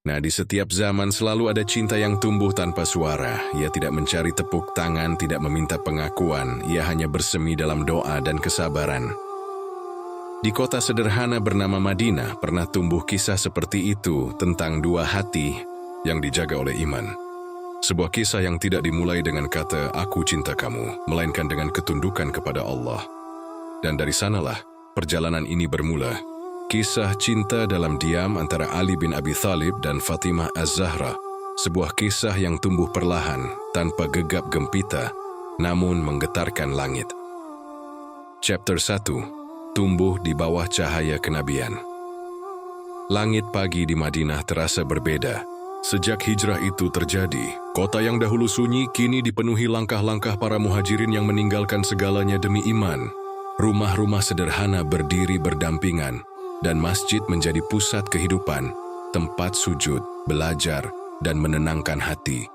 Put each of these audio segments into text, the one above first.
Nah, di setiap zaman selalu ada cinta yang tumbuh tanpa suara. Ia tidak mencari tepuk tangan, tidak meminta pengakuan. Ia hanya bersemi dalam doa dan kesabaran. Di kota sederhana bernama Madinah pernah tumbuh kisah seperti itu tentang dua hati yang dijaga oleh iman. Sebuah kisah yang tidak dimulai dengan kata, "Aku cinta kamu," melainkan dengan ketundukan kepada Allah. Dan dari sanalah perjalanan ini bermula. Kisah cinta dalam diam antara Ali bin Abi Thalib dan Fatimah Az-Zahra. Sebuah kisah yang tumbuh perlahan, tanpa gegap gempita, namun menggetarkan langit. Chapter 1. Tumbuh di bawah cahaya kenabian. Langit pagi di Madinah terasa berbeda. Sejak hijrah itu terjadi, kota yang dahulu sunyi kini dipenuhi langkah-langkah para muhajirin yang meninggalkan segalanya demi iman. Rumah-rumah sederhana berdiri berdampingan, dan masjid menjadi pusat kehidupan, tempat sujud, belajar, dan menenangkan hati.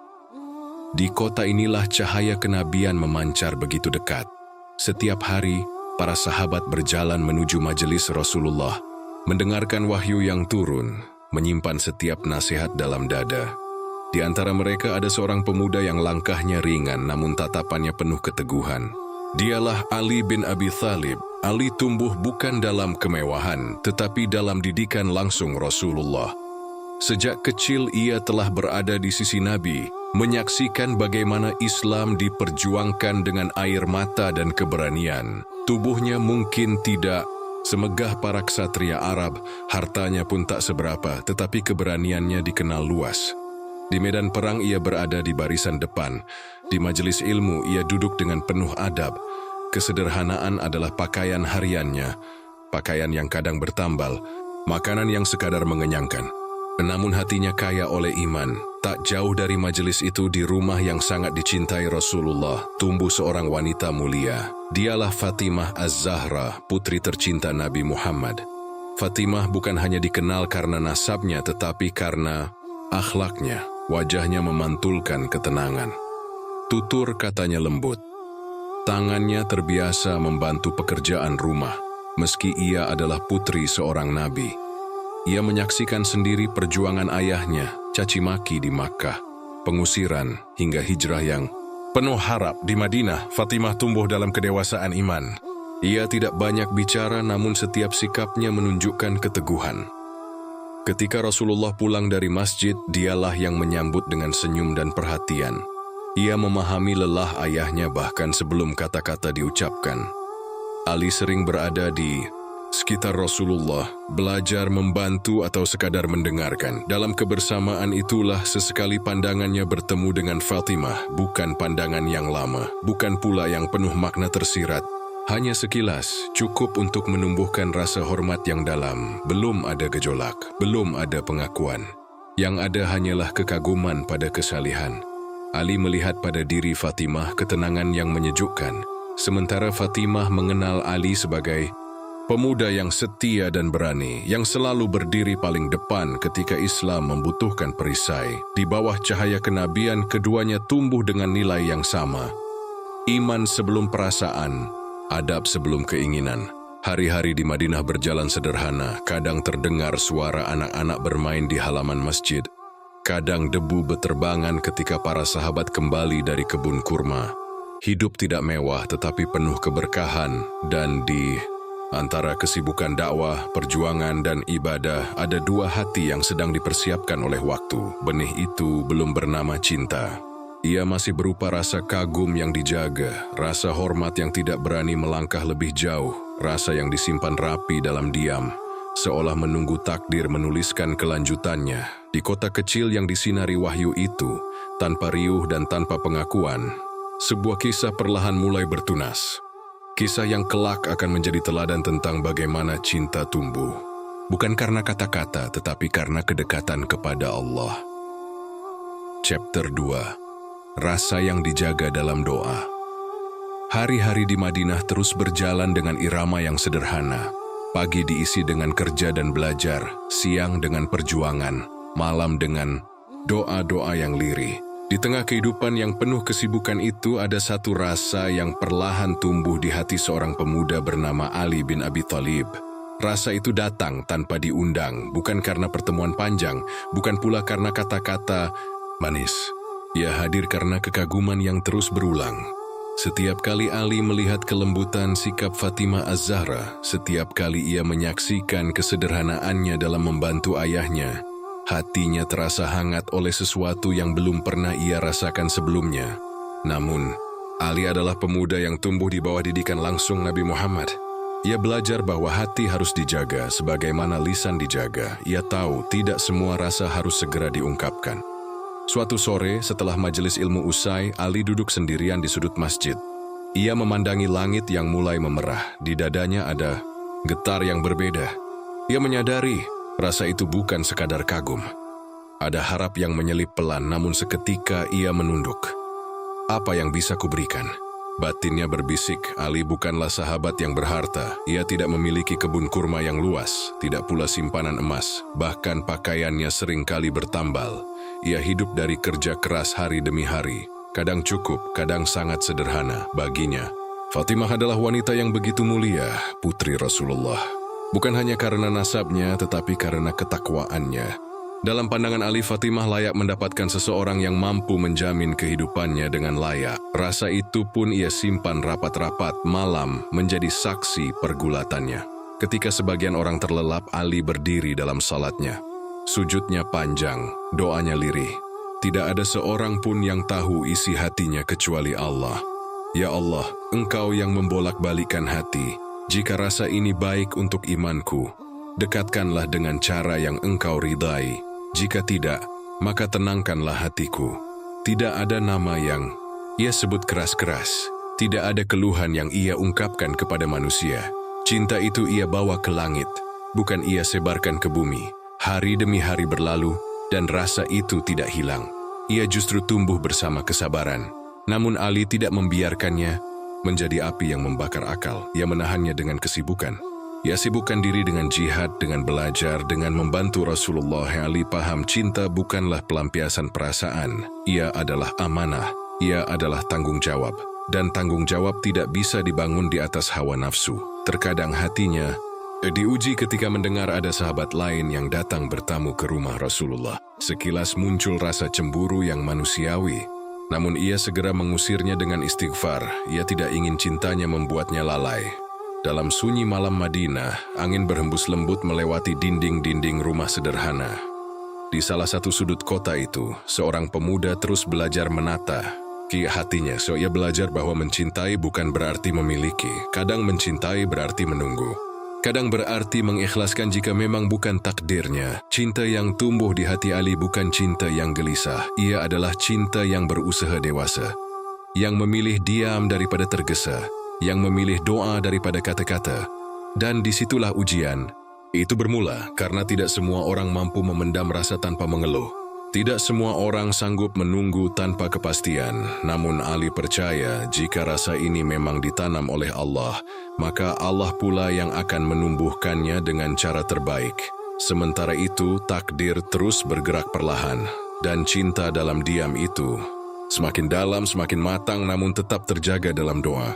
Di kota inilah cahaya kenabian memancar begitu dekat. Setiap hari, para sahabat berjalan menuju majelis Rasulullah, mendengarkan wahyu yang turun, menyimpan setiap nasihat dalam dada. Di antara mereka ada seorang pemuda yang langkahnya ringan namun tatapannya penuh keteguhan. Dialah Ali bin Abi Thalib. Ali tumbuh bukan dalam kemewahan, tetapi dalam didikan langsung Rasulullah. Sejak kecil ia telah berada di sisi Nabi, menyaksikan bagaimana Islam diperjuangkan dengan air mata dan keberanian. Tubuhnya mungkin tidak semegah para ksatria Arab, hartanya pun tak seberapa, tetapi keberaniannya dikenal luas. Di medan perang ia berada di barisan depan. Di majelis ilmu ia duduk dengan penuh adab. Kesederhanaan adalah pakaian hariannya, pakaian yang kadang bertambal, makanan yang sekadar mengenyangkan. Namun hatinya kaya oleh iman. Tak jauh dari majelis itu, di rumah yang sangat dicintai Rasulullah, tumbuh seorang wanita mulia. Dialah Fatimah Az-Zahra, putri tercinta Nabi Muhammad. Fatimah bukan hanya dikenal karena nasabnya, tetapi karena akhlaknya. Wajahnya memantulkan ketenangan. Tutur katanya lembut. Tangannya terbiasa membantu pekerjaan rumah, meski ia adalah putri seorang nabi. Ia menyaksikan sendiri perjuangan ayahnya, caci maki di Makkah, pengusiran hingga hijrah yang penuh harap di Madinah. Fatimah tumbuh dalam kedewasaan iman. Ia tidak banyak bicara, namun setiap sikapnya menunjukkan keteguhan. Ketika Rasulullah pulang dari masjid, dialah yang menyambut dengan senyum dan perhatian. Ia memahami lelah ayahnya bahkan sebelum kata-kata diucapkan. Ali sering berada di sekitar Rasulullah, belajar, membantu, atau sekadar mendengarkan. Dalam kebersamaan itulah sesekali pandangannya bertemu dengan Fatimah, bukan pandangan yang lama, bukan pula yang penuh makna tersirat. Hanya sekilas, cukup untuk menumbuhkan rasa hormat yang dalam. Belum ada gejolak, belum ada pengakuan. Yang ada hanyalah kekaguman pada kesalihan. Ali melihat pada diri Fatimah ketenangan yang menyejukkan, sementara Fatimah mengenal Ali sebagai pemuda yang setia dan berani, yang selalu berdiri paling depan ketika Islam membutuhkan perisai. Di bawah cahaya kenabian, keduanya tumbuh dengan nilai yang sama. Iman sebelum perasaan, adab sebelum keinginan. Hari-hari di Madinah berjalan sederhana, kadang terdengar suara anak-anak bermain di halaman masjid. Kadang debu beterbangan ketika para sahabat kembali dari kebun kurma. Hidup tidak mewah tetapi penuh keberkahan, dan di antara kesibukan dakwah, perjuangan, dan ibadah, ada dua hati yang sedang dipersiapkan oleh waktu. Benih itu belum bernama cinta. Ia masih berupa rasa kagum yang dijaga, rasa hormat yang tidak berani melangkah lebih jauh, rasa yang disimpan rapi dalam diam, seolah menunggu takdir menuliskan kelanjutannya. Di kota kecil yang disinari wahyu itu, tanpa riuh dan tanpa pengakuan, sebuah kisah perlahan mulai bertunas. Kisah yang kelak akan menjadi teladan tentang bagaimana cinta tumbuh. Bukan karena kata-kata, tetapi karena kedekatan kepada Allah. Chapter 2. Rasa yang dijaga dalam doa. Hari-hari di Madinah terus berjalan dengan irama yang sederhana. Pagi diisi dengan kerja dan belajar, siang dengan perjuangan, malam dengan doa-doa yang lirih. Di tengah kehidupan yang penuh kesibukan itu, ada satu rasa yang perlahan tumbuh di hati seorang pemuda bernama Ali bin Abi Thalib. Rasa itu datang tanpa diundang, bukan karena pertemuan panjang, bukan pula karena kata-kata manis. Ia hadir karena kekaguman yang terus berulang. Setiap kali Ali melihat kelembutan sikap Fatimah Az-Zahra, setiap kali ia menyaksikan kesederhanaannya dalam membantu ayahnya, hatinya terasa hangat oleh sesuatu yang belum pernah ia rasakan sebelumnya. Namun, Ali adalah pemuda yang tumbuh di bawah didikan langsung Nabi Muhammad. Ia belajar bahwa hati harus dijaga sebagaimana lisan dijaga. Ia tahu tidak semua rasa harus segera diungkapkan. Suatu sore, setelah majelis ilmu usai, Ali duduk sendirian di sudut masjid. Ia memandangi langit yang mulai memerah. Di dadanya ada getar yang berbeda. Ia menyadari rasa itu bukan sekadar kagum. Ada harap yang menyelip pelan, namun seketika ia menunduk. Apa yang bisa kuberikan? Batinnya berbisik, Ali bukanlah sahabat yang berharta. Ia tidak memiliki kebun kurma yang luas, tidak pula simpanan emas. Bahkan pakaiannya seringkali bertambal. Ia hidup dari kerja keras hari demi hari. Kadang cukup, kadang sangat sederhana. Baginya, Fatimah adalah wanita yang begitu mulia, putri Rasulullah. Bukan hanya karena nasabnya, tetapi karena ketakwaannya. Dalam pandangan Ali, Fatimah layak mendapatkan seseorang yang mampu menjamin kehidupannya dengan layak. Rasa itu pun ia simpan rapat-rapat, malam menjadi saksi pergulatannya. Ketika sebagian orang terlelap, Ali berdiri dalam salatnya. Sujudnya panjang, doanya lirih. Tidak ada seorang pun yang tahu isi hatinya kecuali Allah. Ya Allah, Engkau yang membolak-balikan hati. Jika rasa ini baik untuk imanku, dekatkanlah dengan cara yang Engkau ridai. Jika tidak, maka tenangkanlah hatiku. Tidak ada nama yang ia sebut keras-keras. Tidak ada keluhan yang ia ungkapkan kepada manusia. Cinta itu ia bawa ke langit, bukan ia sebarkan ke bumi. Hari demi hari berlalu, dan rasa itu tidak hilang. Ia justru tumbuh bersama kesabaran. Namun Ali tidak membiarkannya menjadi api yang membakar akal. Ia menahannya dengan kesibukan. Ia sibukkan diri dengan jihad, dengan belajar, dengan membantu Rasulullah. Ali paham cinta bukanlah pelampiasan perasaan. Ia adalah amanah. Ia adalah tanggung jawab. Dan tanggung jawab tidak bisa dibangun di atas hawa nafsu. Terkadang hatinya diuji ketika mendengar ada sahabat lain yang datang bertamu ke rumah Rasulullah. Sekilas muncul rasa cemburu yang manusiawi. Namun ia segera mengusirnya dengan istighfar. Ia tidak ingin cintanya membuatnya lalai. Dalam sunyi malam Madinah, angin berhembus lembut melewati dinding-dinding rumah sederhana. Di salah satu sudut kota itu, seorang pemuda terus belajar menata hatinya. Ia belajar bahwa mencintai bukan berarti memiliki. Kadang mencintai berarti menunggu. Kadang berarti mengikhlaskan jika memang bukan takdirnya. Cinta yang tumbuh di hati Ali bukan cinta yang gelisah. Ia adalah cinta yang berusaha dewasa. Yang memilih diam daripada tergesa. Yang memilih doa daripada kata-kata. Dan disitulah ujian. Itu bermula karena tidak semua orang mampu memendam rasa tanpa mengeluh. Tidak semua orang sanggup menunggu tanpa kepastian. Namun Ali percaya jika rasa ini memang ditanam oleh Allah, maka Allah pula yang akan menumbuhkannya dengan cara terbaik. Sementara itu, takdir terus bergerak perlahan. Dan cinta dalam diam itu semakin dalam, semakin matang, namun tetap terjaga dalam doa.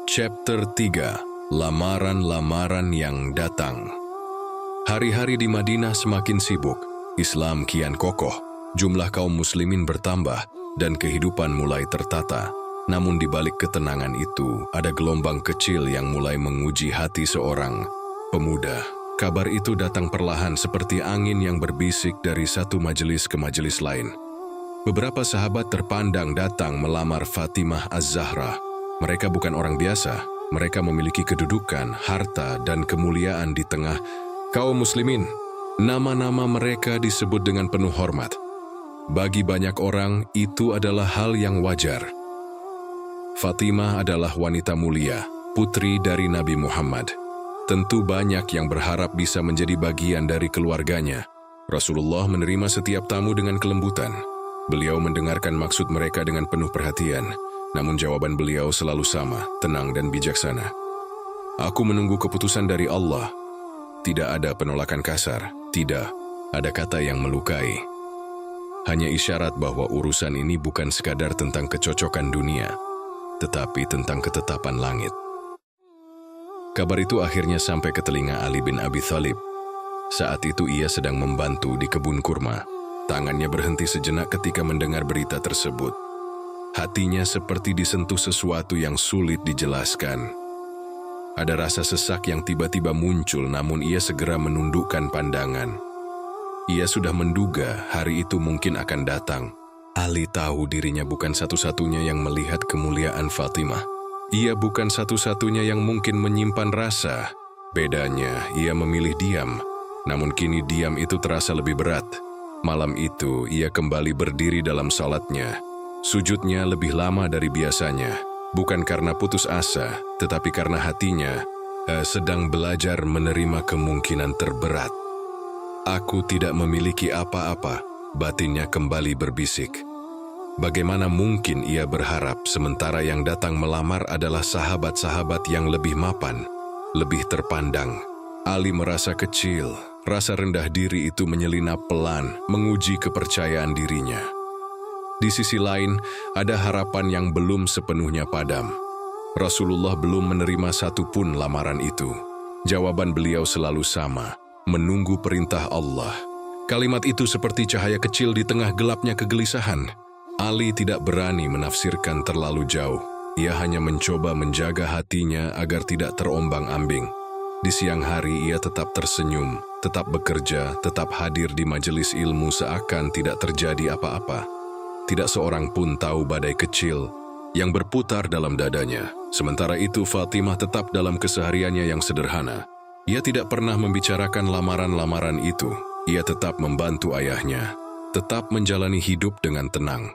Chapter 3. Lamaran-lamaran yang datang. Hari-hari di Madinah semakin sibuk. Islam kian kokoh, jumlah kaum muslimin bertambah, dan kehidupan mulai tertata. Namun di balik ketenangan itu, ada gelombang kecil yang mulai menguji hati seorang pemuda. Kabar itu datang perlahan seperti angin yang berbisik dari satu majelis ke majelis lain. Beberapa sahabat terpandang datang melamar Fatimah Az-Zahra. Mereka bukan orang biasa, mereka memiliki kedudukan, harta, dan kemuliaan di tengah kaum muslimin. Nama-nama mereka disebut dengan penuh hormat. Bagi banyak orang, itu adalah hal yang wajar. Fatimah adalah wanita mulia, putri dari Nabi Muhammad. Tentu banyak yang berharap bisa menjadi bagian dari keluarganya. Rasulullah menerima setiap tamu dengan kelembutan. Beliau mendengarkan maksud mereka dengan penuh perhatian. Namun jawaban beliau selalu sama, tenang dan bijaksana. Aku menunggu keputusan dari Allah. Tidak ada penolakan kasar, tidak ada kata yang melukai. Hanya isyarat bahwa urusan ini bukan sekadar tentang kecocokan dunia, tetapi tentang ketetapan langit. Kabar itu akhirnya sampai ke telinga Ali bin Abi Thalib. Saat itu ia sedang membantu di kebun kurma. Tangannya berhenti sejenak ketika mendengar berita tersebut. Hatinya seperti disentuh sesuatu yang sulit dijelaskan. Ada rasa sesak yang tiba-tiba muncul, namun ia segera menundukkan pandangan. Ia sudah menduga hari itu mungkin akan datang. Ali tahu dirinya bukan satu-satunya yang melihat kemuliaan Fatimah. Ia bukan satu-satunya yang mungkin menyimpan rasa. Bedanya, ia memilih diam. Namun kini diam itu terasa lebih berat. Malam itu, ia kembali berdiri dalam salatnya. Sujudnya lebih lama dari biasanya. Bukan karena putus asa, tetapi karena hatinya sedang belajar menerima kemungkinan terberat. Aku tidak memiliki apa-apa, batinnya kembali berbisik. Bagaimana mungkin ia berharap sementara yang datang melamar adalah sahabat-sahabat yang lebih mapan, lebih terpandang. Ali merasa kecil, rasa rendah diri itu menyelinap pelan, menguji kepercayaan dirinya. Di sisi lain, ada harapan yang belum sepenuhnya padam. Rasulullah belum menerima satupun lamaran itu. Jawaban beliau selalu sama, menunggu perintah Allah. Kalimat itu seperti cahaya kecil di tengah gelapnya kegelisahan. Ali tidak berani menafsirkan terlalu jauh. Ia hanya mencoba menjaga hatinya agar tidak terombang-ambing. Di siang hari ia tetap tersenyum, tetap bekerja, tetap hadir di majelis ilmu seakan tidak terjadi apa-apa. Tidak seorang pun tahu badai kecil yang berputar dalam dadanya. Sementara itu Fatimah tetap dalam kesehariannya yang sederhana. Ia tidak pernah membicarakan lamaran-lamaran itu. Ia tetap membantu ayahnya, tetap menjalani hidup dengan tenang.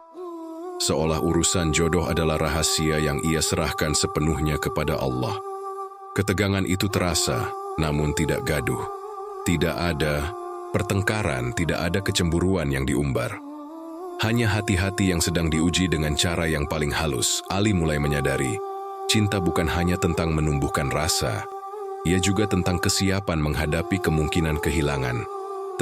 Seolah urusan jodoh adalah rahasia yang ia serahkan sepenuhnya kepada Allah. Ketegangan itu terasa, namun tidak gaduh. Tidak ada pertengkaran, tidak ada kecemburuan yang diumbar. Hanya hati-hati yang sedang diuji dengan cara yang paling halus. Ali mulai menyadari, cinta bukan hanya tentang menumbuhkan rasa, ia juga tentang kesiapan menghadapi kemungkinan kehilangan,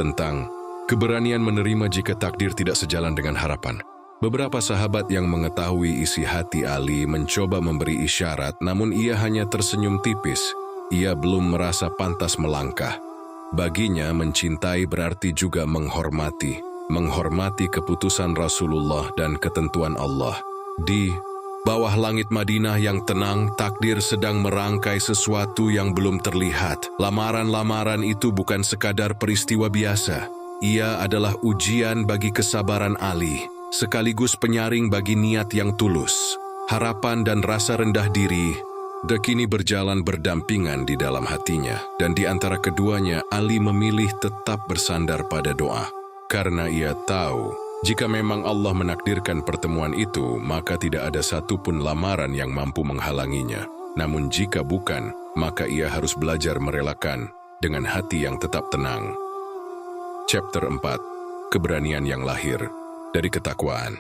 tentang keberanian menerima jika takdir tidak sejalan dengan harapan. Beberapa sahabat yang mengetahui isi hati Ali mencoba memberi isyarat, namun ia hanya tersenyum tipis. Ia belum merasa pantas melangkah. Baginya mencintai berarti juga menghormati keputusan Rasulullah dan ketentuan Allah. Di bawah langit Madinah yang tenang, takdir sedang merangkai sesuatu yang belum terlihat. Lamaran-lamaran itu bukan sekadar peristiwa biasa. Ia adalah ujian bagi kesabaran Ali, sekaligus penyaring bagi niat yang tulus. Harapan dan rasa rendah diri kini berjalan berdampingan di dalam hatinya, dan di antara keduanya Ali memilih tetap bersandar pada doa. Karena ia tahu, jika memang Allah menakdirkan pertemuan itu, maka tidak ada satupun lamaran yang mampu menghalanginya. Namun jika bukan, maka ia harus belajar merelakan dengan hati yang tetap tenang. Chapter 4. Keberanian yang lahir dari ketakwaan.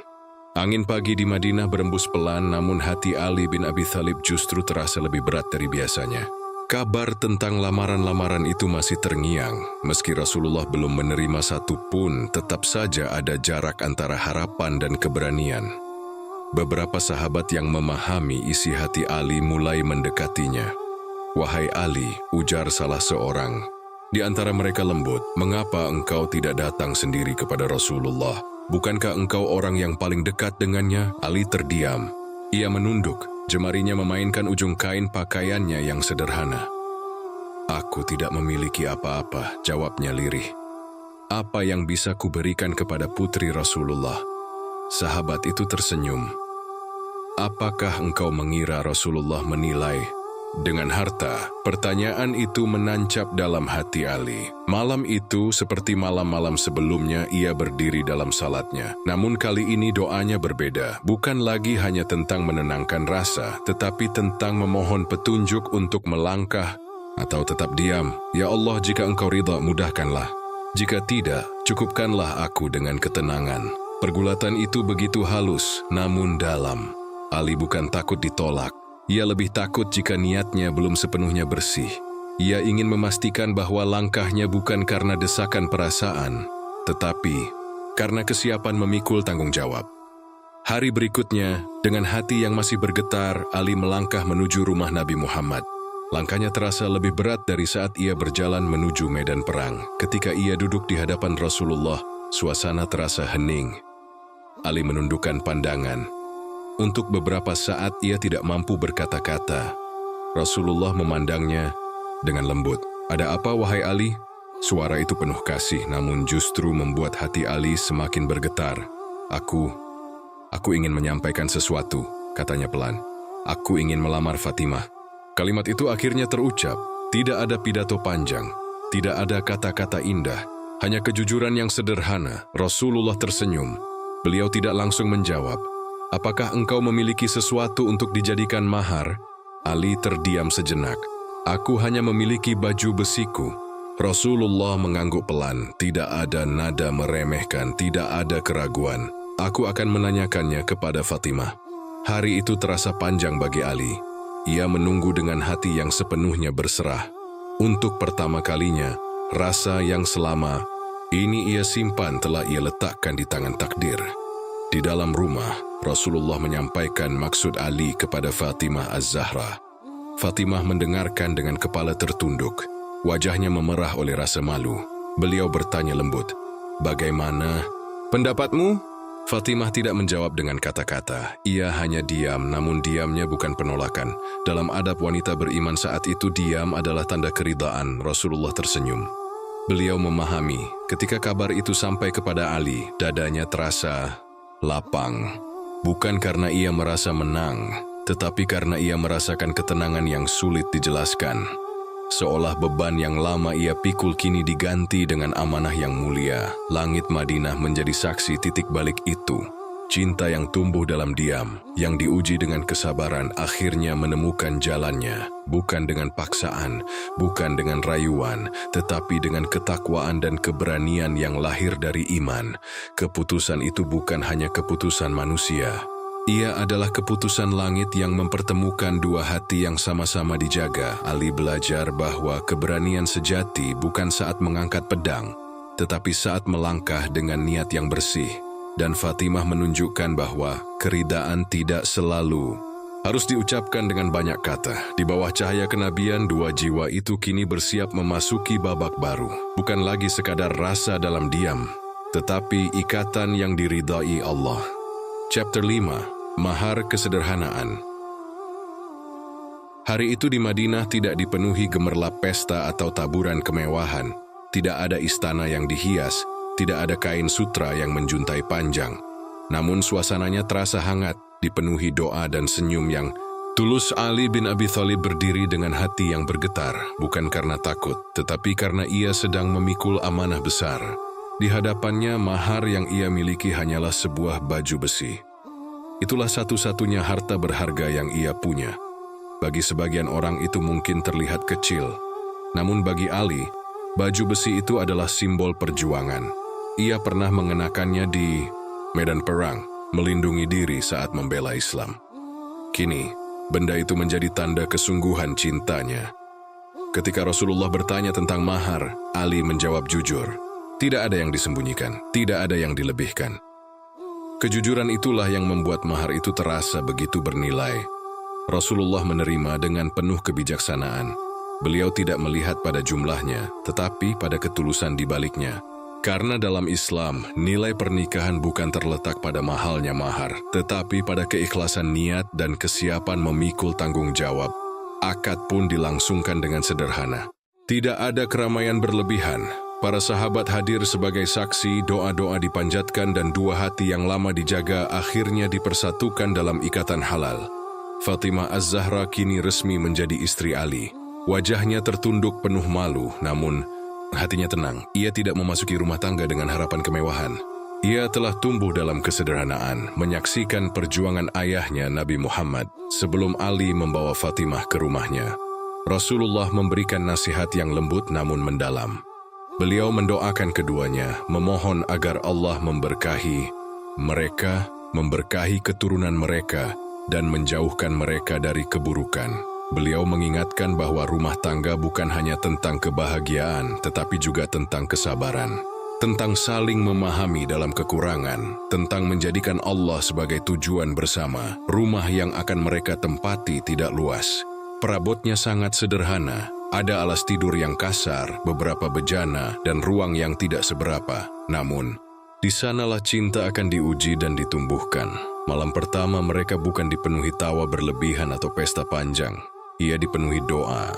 Angin pagi di Madinah berembus pelan, namun hati Ali bin Abi Thalib justru terasa lebih berat dari biasanya. Kabar tentang lamaran-lamaran itu masih terngiang. Meski Rasulullah belum menerima satu pun, tetap saja ada jarak antara harapan dan keberanian. Beberapa sahabat yang memahami isi hati Ali mulai mendekatinya. "Wahai Ali," ujar salah seorang di antara mereka lembut, "mengapa engkau tidak datang sendiri kepada Rasulullah? Bukankah engkau orang yang paling dekat dengannya?" Ali terdiam. Ia menunduk, jemarinya memainkan ujung kain pakaiannya yang sederhana. "Aku tidak memiliki apa-apa," jawabnya lirih. "Apa yang bisa kuberikan kepada putri Rasulullah?" Sahabat itu tersenyum. "Apakah engkau mengira Rasulullah menilai dengan harta?" Pertanyaan itu menancap dalam hati Ali. Malam itu, seperti malam-malam sebelumnya, ia berdiri dalam salatnya. Namun kali ini doanya berbeda. Bukan lagi hanya tentang menenangkan rasa, tetapi tentang memohon petunjuk untuk melangkah atau tetap diam. "Ya Allah, jika engkau ridha, mudahkanlah. Jika tidak, cukupkanlah aku dengan ketenangan." Pergulatan itu begitu halus, namun dalam. Ali bukan takut ditolak. Ia lebih takut jika niatnya belum sepenuhnya bersih. Ia ingin memastikan bahwa langkahnya bukan karena desakan perasaan, tetapi karena kesiapan memikul tanggung jawab. Hari berikutnya, dengan hati yang masih bergetar, Ali melangkah menuju rumah Nabi Muhammad. Langkahnya terasa lebih berat dari saat ia berjalan menuju medan perang. Ketika ia duduk di hadapan Rasulullah, suasana terasa hening. Ali menundukkan pandangan. Untuk beberapa saat ia tidak mampu berkata-kata. Rasulullah memandangnya dengan lembut. "Ada apa, wahai Ali?" Suara itu penuh kasih, namun justru membuat hati Ali semakin bergetar. Aku ingin menyampaikan sesuatu," katanya pelan. "Aku ingin melamar Fatimah." Kalimat itu akhirnya terucap. Tidak ada pidato panjang, tidak ada kata-kata indah, hanya kejujuran yang sederhana. Rasulullah tersenyum. Beliau tidak langsung menjawab, "Apakah engkau memiliki sesuatu untuk dijadikan mahar?" Ali terdiam sejenak. "Aku hanya memiliki baju besiku." Rasulullah mengangguk pelan, tidak ada nada meremehkan, tidak ada keraguan. "Aku akan menanyakannya kepada Fatimah." Hari itu terasa panjang bagi Ali. Ia menunggu dengan hati yang sepenuhnya berserah. Untuk pertama kalinya, rasa yang selama ini ia simpan telah ia letakkan di tangan takdir. Di dalam rumah, Rasulullah menyampaikan maksud Ali kepada Fatimah Az-Zahra. Fatimah mendengarkan dengan kepala tertunduk. Wajahnya memerah oleh rasa malu. Beliau bertanya lembut, "Bagaimana pendapatmu?" Fatimah tidak menjawab dengan kata-kata. Ia hanya diam, namun diamnya bukan penolakan. Dalam adab wanita beriman saat itu, diam adalah tanda keridaan. Rasulullah tersenyum. Beliau memahami, ketika kabar itu sampai kepada Ali, dadanya terasa lapang. Bukan karena ia merasa menang, tetapi karena ia merasakan ketenangan yang sulit dijelaskan. Seolah beban yang lama ia pikul kini diganti dengan amanah yang mulia. Langit Madinah menjadi saksi titik balik itu. Cinta yang tumbuh dalam diam, yang diuji dengan kesabaran, akhirnya menemukan jalannya. Bukan dengan paksaan, bukan dengan rayuan, tetapi dengan ketakwaan dan keberanian yang lahir dari iman. Keputusan itu bukan hanya keputusan manusia. Ia adalah keputusan langit yang mempertemukan dua hati yang sama-sama dijaga. Ali belajar bahwa keberanian sejati bukan saat mengangkat pedang, tetapi saat melangkah dengan niat yang bersih. Dan Fatimah menunjukkan bahwa keridaan tidak selalu harus diucapkan dengan banyak kata. Di bawah cahaya kenabian, dua jiwa itu kini bersiap memasuki babak baru. Bukan lagi sekadar rasa dalam diam, tetapi ikatan yang diridai Allah. Chapter 5. Mahar Kesederhanaan. Hari itu di Madinah tidak dipenuhi gemerlap pesta atau taburan kemewahan. Tidak ada istana yang dihias, tidak ada kain sutra yang menjuntai panjang. Namun suasananya terasa hangat, dipenuhi doa dan senyum yang tulus. Ali bin Abi Thalib berdiri dengan hati yang bergetar, bukan karena takut, tetapi karena ia sedang memikul amanah besar. Di hadapannya, mahar yang ia miliki hanyalah sebuah baju besi. Itulah satu-satunya harta berharga yang ia punya. Bagi sebagian orang itu mungkin terlihat kecil, namun bagi Ali, baju besi itu adalah simbol perjuangan. Ia pernah mengenakannya di medan perang, melindungi diri saat membela Islam. Kini, benda itu menjadi tanda kesungguhan cintanya. Ketika Rasulullah bertanya tentang mahar, Ali menjawab jujur. Tidak ada yang disembunyikan, tidak ada yang dilebihkan. Kejujuran itulah yang membuat mahar itu terasa begitu bernilai. Rasulullah menerima dengan penuh kebijaksanaan. Beliau tidak melihat pada jumlahnya, tetapi pada ketulusan di baliknya. Karena dalam Islam, nilai pernikahan bukan terletak pada mahalnya mahar, tetapi pada keikhlasan niat dan kesiapan memikul tanggung jawab. Akad pun dilangsungkan dengan sederhana. Tidak ada keramaian berlebihan. Para sahabat hadir sebagai saksi, doa-doa dipanjatkan dan dua hati yang lama dijaga akhirnya dipersatukan dalam ikatan halal. Fatimah Az-Zahra kini resmi menjadi istri Ali. Wajahnya tertunduk penuh malu, namun hatinya tenang. Ia tidak memasuki rumah tangga dengan harapan kemewahan. Ia telah tumbuh dalam kesederhanaan, menyaksikan perjuangan ayahnya Nabi Muhammad sebelum Ali membawa Fatimah ke rumahnya. Rasulullah memberikan nasihat yang lembut namun mendalam. Beliau mendoakan keduanya, memohon agar Allah memberkahi mereka, memberkahi keturunan mereka, dan menjauhkan mereka dari keburukan. Beliau mengingatkan bahwa rumah tangga bukan hanya tentang kebahagiaan, tetapi juga tentang kesabaran, tentang saling memahami dalam kekurangan, tentang menjadikan Allah sebagai tujuan bersama. Rumah yang akan mereka tempati tidak luas, Perabotnya sangat sederhana. Ada alas tidur yang kasar, beberapa bejana, dan ruang yang tidak seberapa. Namun, di sanalah cinta akan diuji dan ditumbuhkan. Malam pertama mereka bukan dipenuhi tawa berlebihan atau pesta panjang. Ia dipenuhi doa.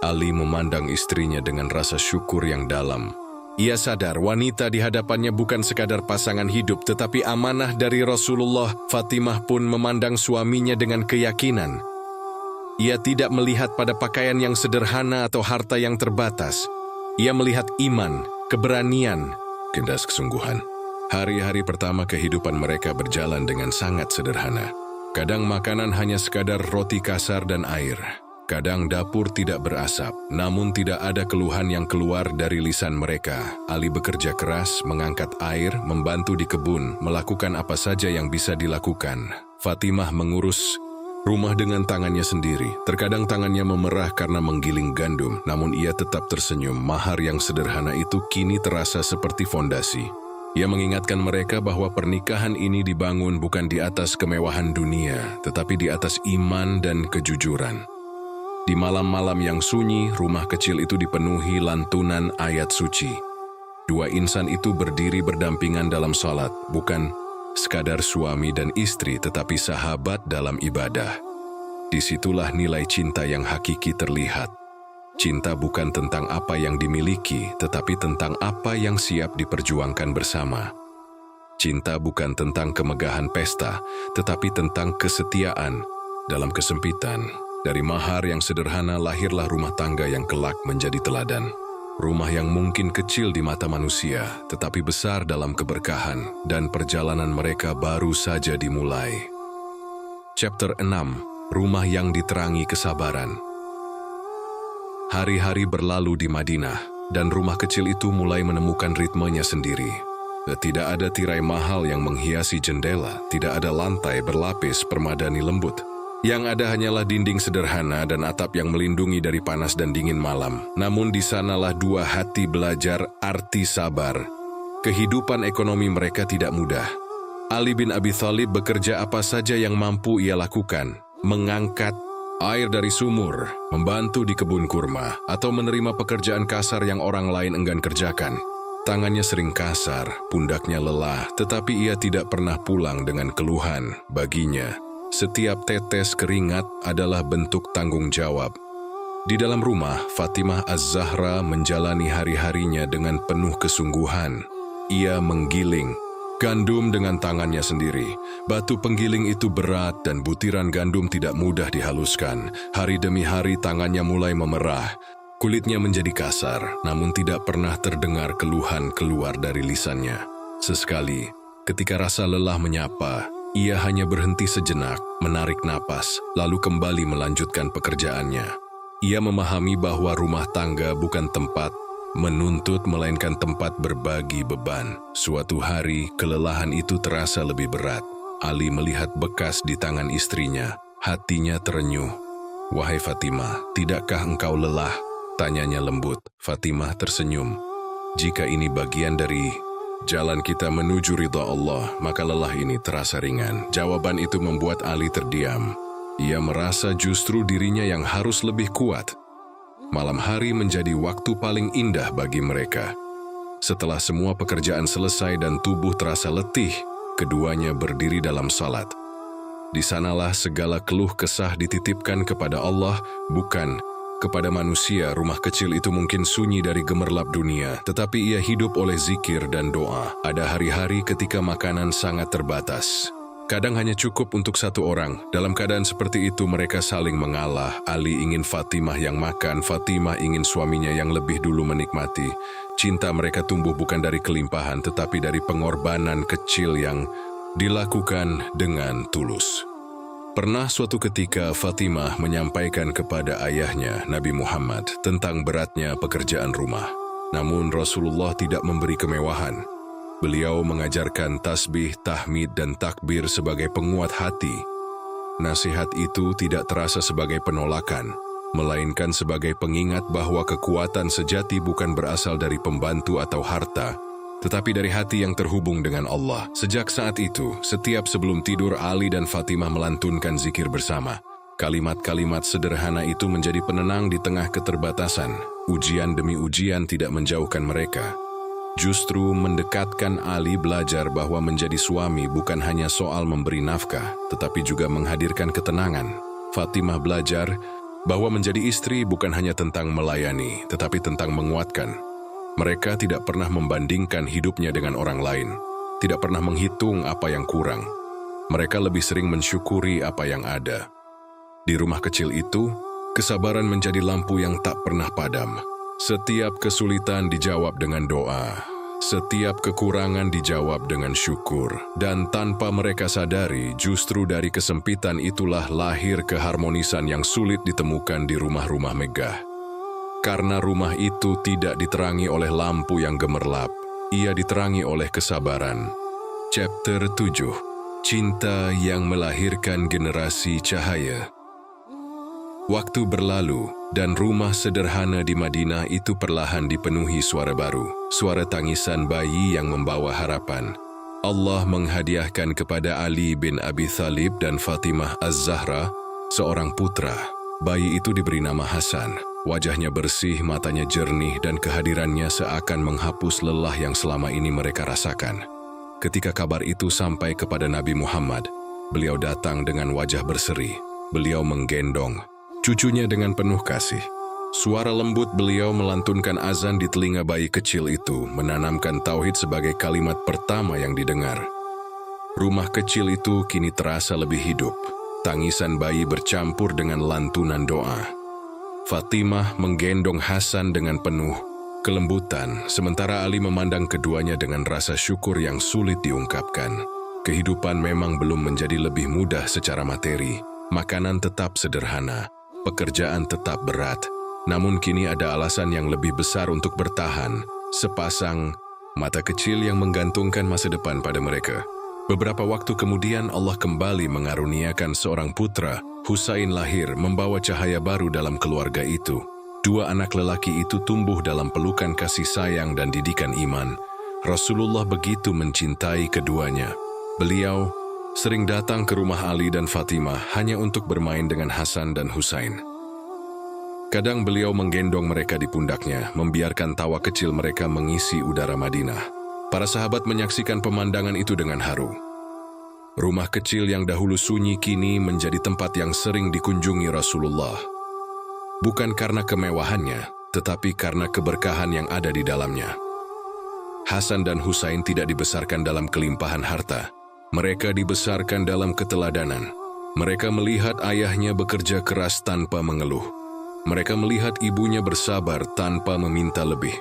Ali memandang istrinya dengan rasa syukur yang dalam. Ia sadar wanita di hadapannya bukan sekadar pasangan hidup, tetapi amanah dari Rasulullah. Fatimah pun memandang suaminya dengan keyakinan. Ia tidak melihat pada pakaian yang sederhana atau harta yang terbatas. Ia melihat iman, keberanian, kedas kesungguhan. Hari-hari pertama kehidupan mereka berjalan dengan sangat sederhana. Kadang makanan hanya sekadar roti kasar dan air. Kadang dapur tidak berasap, namun tidak ada keluhan yang keluar dari lisan mereka. Ali bekerja keras, mengangkat air, membantu di kebun, melakukan apa saja yang bisa dilakukan. Fatimah mengurus rumah dengan tangannya sendiri. Terkadang tangannya memerah karena menggiling gandum, namun ia tetap tersenyum. Mahar yang sederhana itu kini terasa seperti fondasi. Ia mengingatkan mereka bahwa pernikahan ini dibangun bukan di atas kemewahan dunia, tetapi di atas iman dan kejujuran. Di malam-malam yang sunyi, rumah kecil itu dipenuhi lantunan ayat suci. Dua insan itu berdiri berdampingan dalam salat, bukan sekadar suami dan istri, tetapi sahabat dalam ibadah. Disitulah nilai cinta yang hakiki terlihat. Cinta bukan tentang apa yang dimiliki, tetapi tentang apa yang siap diperjuangkan bersama. Cinta bukan tentang kemegahan pesta, tetapi tentang kesetiaan dalam kesempitan. Dari mahar yang sederhana lahirlah rumah tangga yang kelak menjadi teladan. Rumah yang mungkin kecil di mata manusia, tetapi besar dalam keberkahan, dan perjalanan mereka baru saja dimulai. Chapter 6. Rumah yang diterangi kesabaran. Hari-hari berlalu di Madinah, dan rumah kecil itu mulai menemukan ritmenya sendiri. Tidak ada tirai mahal yang menghiasi jendela, tidak ada lantai berlapis permadani lembut. Yang ada hanyalah dinding sederhana dan atap yang melindungi dari panas dan dingin malam. Namun di sanalah dua hati belajar arti sabar. Kehidupan ekonomi mereka tidak mudah. Ali bin Abi Thalib bekerja apa saja yang mampu ia lakukan. Mengangkat air dari sumur, membantu di kebun kurma, atau menerima pekerjaan kasar yang orang lain enggan kerjakan. Tangannya sering kasar, pundaknya lelah, tetapi ia tidak pernah pulang dengan keluhan. Baginya, setiap tetes keringat adalah bentuk tanggung jawab. Di dalam rumah, Fatimah Az-Zahra menjalani hari-harinya dengan penuh kesungguhan. Ia menggiling gandum dengan tangannya sendiri. Batu penggiling itu berat dan butiran gandum tidak mudah dihaluskan. Hari demi hari tangannya mulai memerah. Kulitnya menjadi kasar, namun tidak pernah terdengar keluhan keluar dari lisannya. Sesekali, ketika rasa lelah menyapa, ia hanya berhenti sejenak, menarik napas, lalu kembali melanjutkan pekerjaannya. Ia memahami bahwa rumah tangga bukan tempat menuntut, melainkan tempat berbagi beban. Suatu hari, kelelahan itu terasa lebih berat. Ali melihat bekas di tangan istrinya. Hatinya terenyuh. "Wahai Fatimah, tidakkah engkau lelah?" tanyanya lembut. Fatimah tersenyum. "Jika ini bagian dari jalan kita menuju ridha Allah, maka lelah ini terasa ringan." Jawaban itu membuat Ali terdiam. Ia merasa justru dirinya yang harus lebih kuat. Malam hari menjadi waktu paling indah bagi mereka. Setelah semua pekerjaan selesai dan tubuh terasa letih, keduanya berdiri dalam salat. Di sanalah segala keluh kesah dititipkan kepada Allah, bukan kepada manusia. Rumah kecil itu mungkin sunyi dari gemerlap dunia, tetapi ia hidup oleh zikir dan doa. Ada hari-hari ketika makanan sangat terbatas. Kadang hanya cukup untuk satu orang. Dalam keadaan seperti itu mereka saling mengalah. Ali ingin Fatimah yang makan, Fatimah ingin suaminya yang lebih dulu menikmati. Cinta mereka tumbuh bukan dari kelimpahan, tetapi dari pengorbanan kecil yang dilakukan dengan tulus. Pernah suatu ketika Fatimah menyampaikan kepada ayahnya, Nabi Muhammad, tentang beratnya pekerjaan rumah. Namun Rasulullah tidak memberi kemewahan. Beliau mengajarkan tasbih, tahmid, dan takbir sebagai penguat hati. Nasihat itu tidak terasa sebagai penolakan, melainkan sebagai pengingat bahwa kekuatan sejati bukan berasal dari pembantu atau harta, tetapi dari hati yang terhubung dengan Allah. Sejak saat itu, setiap sebelum tidur Ali dan Fatimah melantunkan zikir bersama. Kalimat-kalimat sederhana itu menjadi penenang di tengah keterbatasan. Ujian demi ujian tidak menjauhkan mereka. Justru mendekatkan Ali belajar bahwa menjadi suami bukan hanya soal memberi nafkah, tetapi juga menghadirkan ketenangan. Fatimah belajar bahwa menjadi istri bukan hanya tentang melayani, tetapi tentang menguatkan. Mereka tidak pernah membandingkan hidupnya dengan orang lain, tidak pernah menghitung apa yang kurang. Mereka lebih sering mensyukuri apa yang ada. Di rumah kecil itu, kesabaran menjadi lampu yang tak pernah padam. Setiap kesulitan dijawab dengan doa, setiap kekurangan dijawab dengan syukur, dan tanpa mereka sadari, justru dari kesempitan itulah lahir keharmonisan yang sulit ditemukan di rumah-rumah megah. Karena rumah itu tidak diterangi oleh lampu yang gemerlap, ia diterangi oleh kesabaran. Chapter 7. Cinta yang melahirkan generasi cahaya. Waktu berlalu, dan rumah sederhana di Madinah itu perlahan dipenuhi suara baru, suara tangisan bayi yang membawa harapan. Allah menghadiahkan kepada Ali bin Abi Thalib dan Fatimah Az-Zahra seorang putra. Bayi itu diberi nama Hasan. Wajahnya bersih, matanya jernih, dan kehadirannya seakan menghapus lelah yang selama ini mereka rasakan. Ketika kabar itu sampai kepada Nabi Muhammad, beliau datang dengan wajah berseri. Beliau menggendong cucunya dengan penuh kasih. Suara lembut beliau melantunkan azan di telinga bayi kecil itu, menanamkan tauhid sebagai kalimat pertama yang didengar. Rumah kecil itu kini terasa lebih hidup. Tangisan bayi bercampur dengan lantunan doa. Fatimah menggendong Hasan dengan penuh kelembutan, sementara Ali memandang keduanya dengan rasa syukur yang sulit diungkapkan. Kehidupan memang belum menjadi lebih mudah secara materi. Makanan tetap sederhana. Pekerjaan tetap berat, namun kini ada alasan yang lebih besar untuk bertahan, sepasang mata kecil yang menggantungkan masa depan pada mereka. Beberapa waktu kemudian Allah kembali mengaruniakan seorang putra. Husain lahir membawa cahaya baru dalam keluarga itu. Dua anak lelaki itu tumbuh dalam pelukan kasih sayang dan didikan iman. Rasulullah begitu mencintai keduanya. Beliau sering datang ke rumah Ali dan Fatimah hanya untuk bermain dengan Hasan dan Husain. Kadang beliau menggendong mereka di pundaknya, membiarkan tawa kecil mereka mengisi udara Madinah. Para sahabat menyaksikan pemandangan itu dengan haru. Rumah kecil yang dahulu sunyi kini menjadi tempat yang sering dikunjungi Rasulullah. Bukan karena kemewahannya, tetapi karena keberkahan yang ada di dalamnya. Hasan dan Husain tidak dibesarkan dalam kelimpahan harta. Mereka dibesarkan dalam keteladanan. Mereka melihat ayahnya bekerja keras tanpa mengeluh. Mereka melihat ibunya bersabar tanpa meminta lebih.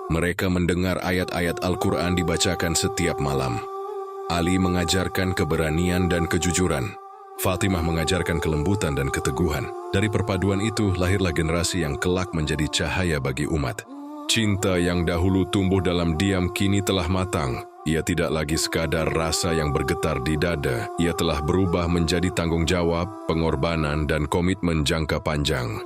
Mereka mendengar ayat-ayat Al-Quran dibacakan setiap malam. Ali mengajarkan keberanian dan kejujuran. Fatimah mengajarkan kelembutan dan keteguhan. Dari perpaduan itu lahirlah generasi yang kelak menjadi cahaya bagi umat. Cinta yang dahulu tumbuh dalam diam kini telah matang. Ia tidak lagi sekadar rasa yang bergetar di dada. Ia telah berubah menjadi tanggung jawab, pengorbanan, dan komitmen jangka panjang.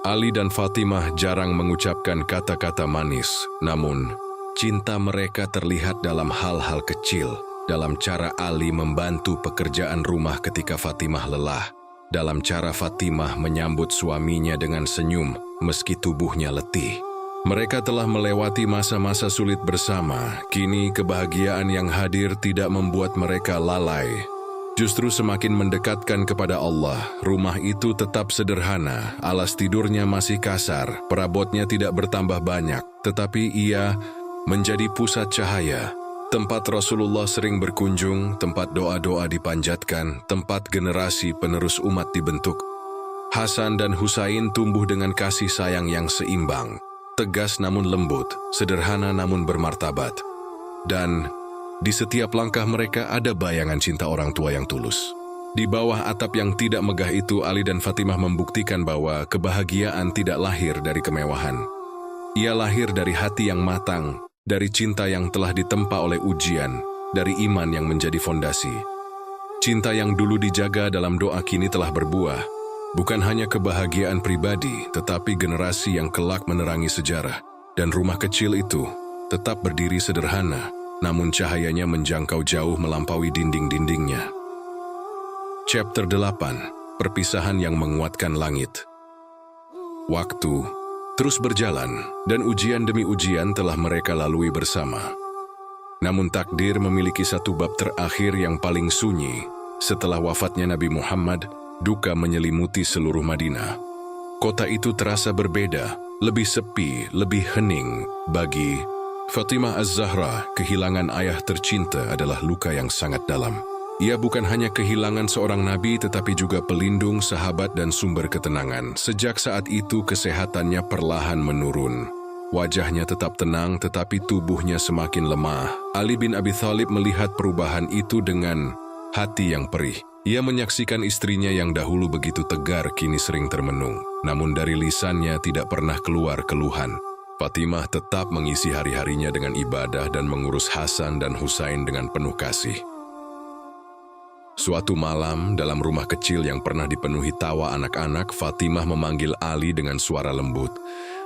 Ali dan Fatimah jarang mengucapkan kata-kata manis, namun cinta mereka terlihat dalam hal-hal kecil. Dalam cara Ali membantu pekerjaan rumah ketika Fatimah lelah. Dalam cara Fatimah menyambut suaminya dengan senyum meski tubuhnya letih. Mereka telah melewati masa-masa sulit bersama. Kini kebahagiaan yang hadir tidak membuat mereka lalai. Justru semakin mendekatkan kepada Allah. Rumah itu tetap sederhana, alas tidurnya masih kasar, perabotnya tidak bertambah banyak, tetapi ia menjadi pusat cahaya. Tempat Rasulullah sering berkunjung, tempat doa-doa dipanjatkan, tempat generasi penerus umat dibentuk. Hasan dan Husain tumbuh dengan kasih sayang yang seimbang. Tegas namun lembut, sederhana namun bermartabat. Dan di setiap langkah mereka ada bayangan cinta orang tua yang tulus. Di bawah atap yang tidak megah itu, Ali dan Fatimah membuktikan bahwa kebahagiaan tidak lahir dari kemewahan. Ia lahir dari hati yang matang, dari cinta yang telah ditempa oleh ujian, dari iman yang menjadi fondasi. Cinta yang dulu dijaga dalam doa kini telah berbuah. Bukan hanya kebahagiaan pribadi, tetapi generasi yang kelak menerangi sejarah. Dan rumah kecil itu tetap berdiri sederhana, namun cahayanya menjangkau jauh melampaui dinding-dindingnya. Chapter 8. perpisahan yang menguatkan langit. Waktu terus berjalan, dan ujian demi ujian telah mereka lalui bersama. Namun takdir memiliki satu bab terakhir yang paling sunyi. Setelah wafatnya Nabi Muhammad, duka menyelimuti seluruh Madinah. Kota itu terasa berbeda, lebih sepi, lebih hening. Bagi Fatimah Az-Zahra, kehilangan ayah tercinta adalah luka yang sangat dalam. Ia bukan hanya kehilangan seorang nabi, tetapi juga pelindung, sahabat, dan sumber ketenangan. Sejak saat itu, kesehatannya perlahan menurun. Wajahnya tetap tenang, tetapi tubuhnya semakin lemah. Ali bin Abi Thalib melihat perubahan itu dengan hati yang perih. Ia menyaksikan istrinya yang dahulu begitu tegar, kini sering termenung. Namun dari lisannya tidak pernah keluar keluhan. Fatimah tetap mengisi hari-harinya dengan ibadah dan mengurus Hasan dan Husain dengan penuh kasih. Suatu malam, dalam rumah kecil yang pernah dipenuhi tawa anak-anak, Fatimah memanggil Ali dengan suara lembut.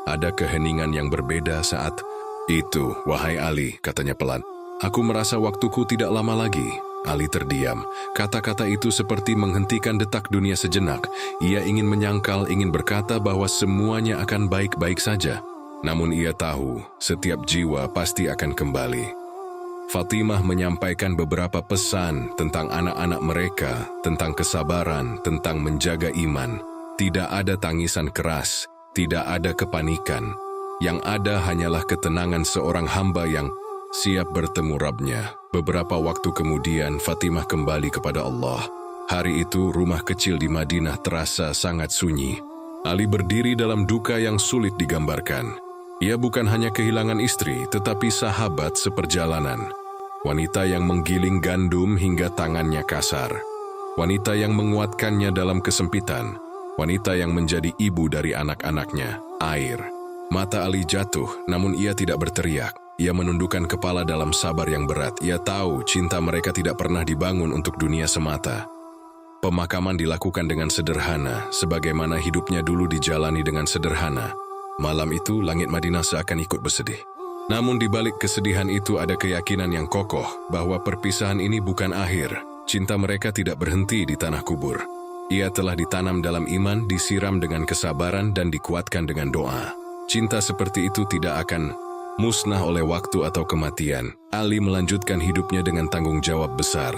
Ada keheningan yang berbeda saat itu. "Wahai Ali," katanya pelan, "aku merasa waktuku tidak lama lagi." Ali terdiam. Kata-kata itu seperti menghentikan detak dunia sejenak. Ia ingin menyangkal, ingin berkata bahwa semuanya akan baik-baik saja. Namun ia tahu, setiap jiwa pasti akan kembali. Fatimah menyampaikan beberapa pesan tentang anak-anak mereka, tentang kesabaran, tentang menjaga iman. Tidak ada tangisan keras, tidak ada kepanikan. Yang ada hanyalah ketenangan seorang hamba yang siap bertemu Rabb-Nya. Beberapa waktu kemudian, Fatimah kembali kepada Allah. Hari itu, rumah kecil di Madinah terasa sangat sunyi. Ali berdiri dalam duka yang sulit digambarkan. Ia bukan hanya kehilangan istri, tetapi sahabat seperjalanan. Wanita yang menggiling gandum hingga tangannya kasar. Wanita yang menguatkannya dalam kesempitan. Wanita yang menjadi ibu dari anak-anaknya. Air. Mata Ali jatuh, namun ia tidak berteriak. Ia menundukkan kepala dalam sabar yang berat. Ia tahu cinta mereka tidak pernah dibangun untuk dunia semata. Pemakaman dilakukan dengan sederhana, sebagaimana hidupnya dulu dijalani dengan sederhana. Malam itu, langit Madinah seakan ikut bersedih. Namun di balik kesedihan itu ada keyakinan yang kokoh bahwa perpisahan ini bukan akhir. Cinta mereka tidak berhenti di tanah kubur. Ia telah ditanam dalam iman, disiram dengan kesabaran, dan dikuatkan dengan doa. Cinta seperti itu tidak akan musnah oleh waktu atau kematian. Ali melanjutkan hidupnya dengan tanggung jawab besar.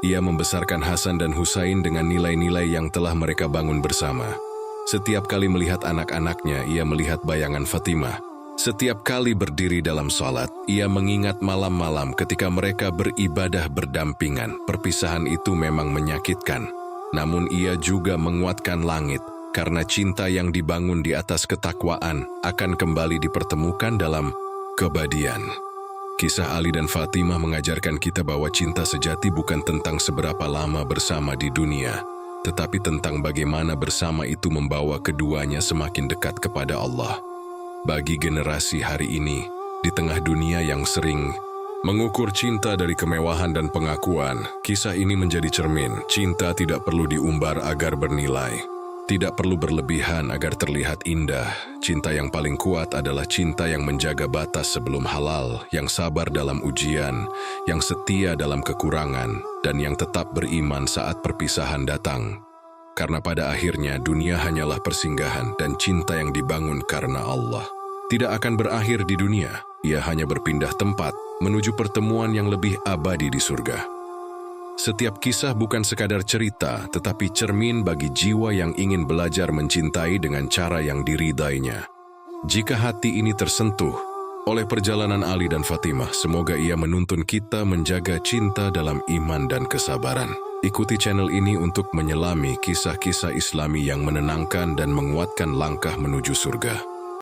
Ia membesarkan Hasan dan Husain dengan nilai-nilai yang telah mereka bangun bersama. Setiap kali melihat anak-anaknya, ia melihat bayangan Fatimah. Setiap kali berdiri dalam salat, ia mengingat malam-malam ketika mereka beribadah berdampingan. Perpisahan itu memang menyakitkan, namun ia juga menguatkan langit, karena cinta yang dibangun di atas ketakwaan akan kembali dipertemukan dalam keabadian. Kisah Ali dan Fatimah mengajarkan kita bahwa cinta sejati bukan tentang seberapa lama bersama di dunia, tetapi tentang bagaimana bersama itu membawa keduanya semakin dekat kepada Allah. Bagi generasi hari ini, di tengah dunia yang sering mengukur cinta dari kemewahan dan pengakuan, kisah ini menjadi cermin. Cinta tidak perlu diumbar agar bernilai, tidak perlu berlebihan agar terlihat indah. Cinta yang paling kuat adalah cinta yang menjaga batas sebelum halal, yang sabar dalam ujian, yang setia dalam kekurangan, dan yang tetap beriman saat perpisahan datang. Karena pada akhirnya dunia hanyalah persinggahan, dan cinta yang dibangun karena Allah tidak akan berakhir di dunia. Ia hanya berpindah tempat menuju pertemuan yang lebih abadi di surga. Setiap kisah bukan sekadar cerita, tetapi cermin bagi jiwa yang ingin belajar mencintai dengan cara yang diridainya. Jika hati ini tersentuh oleh perjalanan Ali dan Fatimah, semoga ia menuntun kita menjaga cinta dalam iman dan kesabaran. Ikuti channel ini untuk menyelami kisah-kisah Islami yang menenangkan dan menguatkan langkah menuju surga.